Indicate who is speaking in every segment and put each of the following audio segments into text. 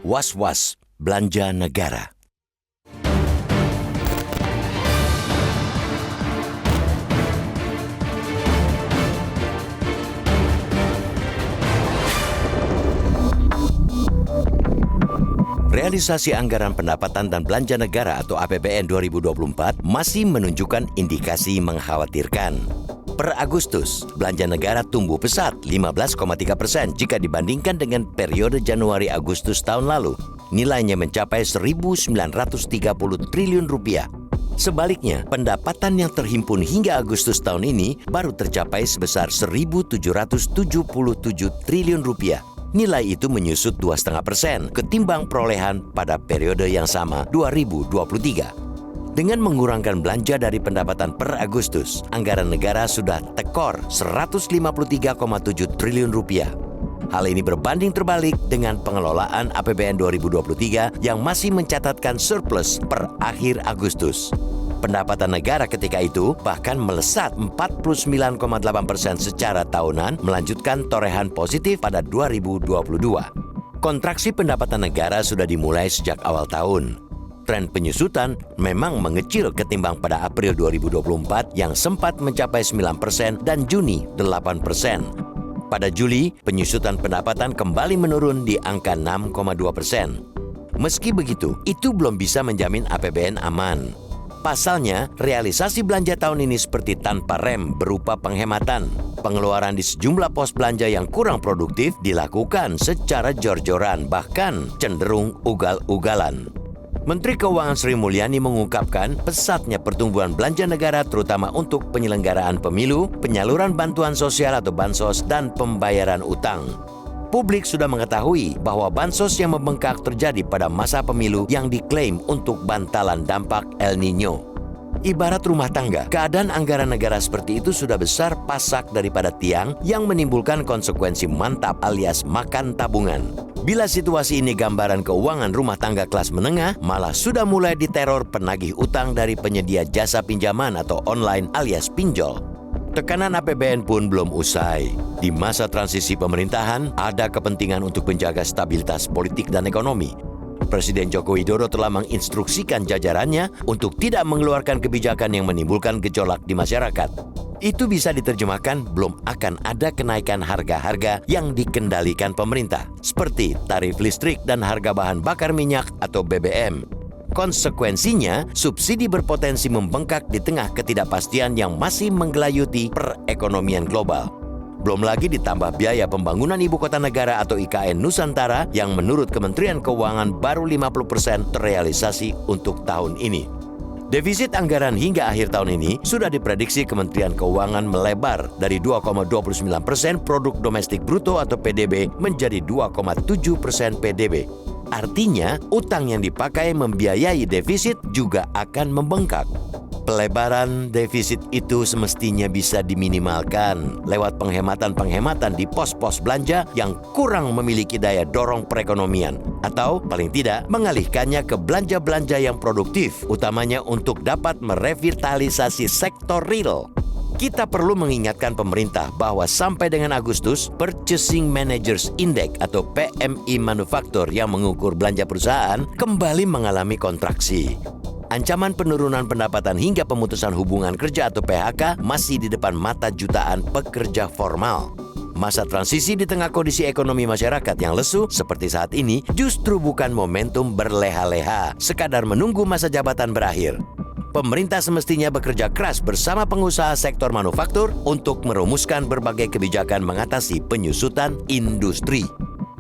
Speaker 1: Was-was belanja negara. Realisasi anggaran pendapatan dan belanja negara atau APBN 2024 masih menunjukkan indikasi mengkhawatirkan. Per Agustus, belanja negara tumbuh pesat 15,3% jika dibandingkan dengan periode Januari-Agustus tahun lalu. Nilainya mencapai 1.930 triliun rupiah. Sebaliknya, pendapatan yang terhimpun hingga Agustus tahun ini baru tercapai sebesar 1.777 triliun rupiah. Nilai itu menyusut 2,5% ketimbang perolehan pada periode yang sama 2023. Dengan mengurangkan belanja dari pendapatan per Agustus, anggaran negara sudah tekor 153,7 triliun rupiah. Hal ini berbanding terbalik dengan pengelolaan APBN 2023 yang masih mencatatkan surplus per akhir Agustus. Pendapatan negara ketika itu bahkan melesat 49,8% secara tahunan, melanjutkan torehan positif pada 2022. Kontraksi pendapatan negara sudah dimulai sejak awal tahun. Tren penyusutan memang mengecil ketimbang pada April 2024 yang sempat mencapai 9% dan Juni 8%. Pada Juli, penyusutan pendapatan kembali menurun di angka 6,2%. Meski begitu, itu belum bisa menjamin APBN aman. Pasalnya, realisasi belanja tahun ini seperti tanpa rem berupa penghematan. Pengeluaran di sejumlah pos belanja yang kurang produktif dilakukan secara jor-joran, bahkan cenderung ugal-ugalan. Menteri Keuangan Sri Mulyani mengungkapkan pesatnya pertumbuhan belanja negara terutama untuk penyelenggaraan pemilu, penyaluran bantuan sosial atau bansos, dan pembayaran utang. Publik sudah mengetahui bahwa bansos yang membengkak terjadi pada masa pemilu yang diklaim untuk bantalan dampak El Nino. Ibarat rumah tangga, keadaan anggaran negara seperti itu sudah besar pasak daripada tiang yang menimbulkan konsekuensi mantap alias makan tabungan. Bila situasi ini gambaran keuangan rumah tangga kelas menengah, malah sudah mulai diteror penagih utang dari penyedia jasa pinjaman atau online alias pinjol. Tekanan APBN pun belum usai. Di masa transisi pemerintahan, ada kepentingan untuk menjaga stabilitas politik dan ekonomi. Presiden Joko Widodo telah menginstruksikan jajarannya untuk tidak mengeluarkan kebijakan yang menimbulkan gejolak di masyarakat. Itu bisa diterjemahkan belum akan ada kenaikan harga-harga yang dikendalikan pemerintah, seperti tarif listrik dan harga bahan bakar minyak atau BBM. Konsekuensinya, subsidi berpotensi membengkak di tengah ketidakpastian yang masih menggelayuti perekonomian global. Belum lagi ditambah biaya pembangunan Ibu Kota Negara atau IKN Nusantara yang menurut Kementerian Keuangan baru 50% terrealisasi untuk tahun ini. Defisit anggaran hingga akhir tahun ini sudah diprediksi Kementerian Keuangan melebar dari 2,29% produk domestik bruto atau PDB menjadi 2,7% PDB. Artinya, utang yang dipakai membiayai defisit juga akan membengkak. Pelebaran defisit itu semestinya bisa diminimalkan lewat penghematan-penghematan di pos-pos belanja yang kurang memiliki daya dorong perekonomian, atau paling tidak mengalihkannya ke belanja-belanja yang produktif, utamanya untuk dapat merevitalisasi sektor real. Kita perlu mengingatkan pemerintah bahwa sampai dengan Agustus, Purchasing Managers Index atau PMI manufaktur yang mengukur belanja perusahaan kembali mengalami kontraksi. Ancaman penurunan pendapatan hingga pemutusan hubungan kerja atau PHK masih di depan mata jutaan pekerja formal. Masa transisi di tengah kondisi ekonomi masyarakat yang lesu seperti saat ini justru bukan momentum berleha-leha, sekadar menunggu masa jabatan berakhir. Pemerintah semestinya bekerja keras bersama pengusaha sektor manufaktur untuk merumuskan berbagai kebijakan mengatasi penyusutan industri.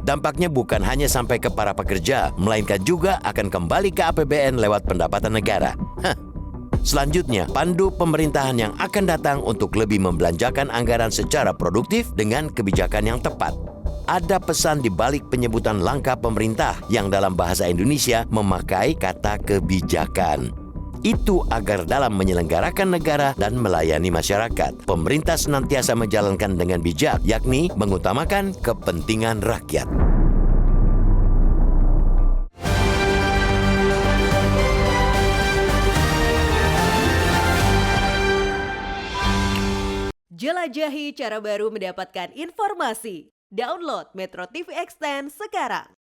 Speaker 1: Dampaknya bukan hanya sampai ke para pekerja, melainkan juga akan kembali ke APBN lewat pendapatan negara. Selanjutnya, pandu pemerintahan yang akan datang untuk lebih membelanjakan anggaran secara produktif dengan kebijakan yang tepat. Ada pesan di balik penyebutan langkah pemerintah yang dalam bahasa Indonesia memakai kata kebijakan. Itu agar dalam menyelenggarakan negara dan melayani masyarakat, pemerintah senantiasa menjalankan dengan bijak, yakni mengutamakan kepentingan rakyat.
Speaker 2: Jelajahi cara baru mendapatkan informasi. Download Metro TV Extend sekarang.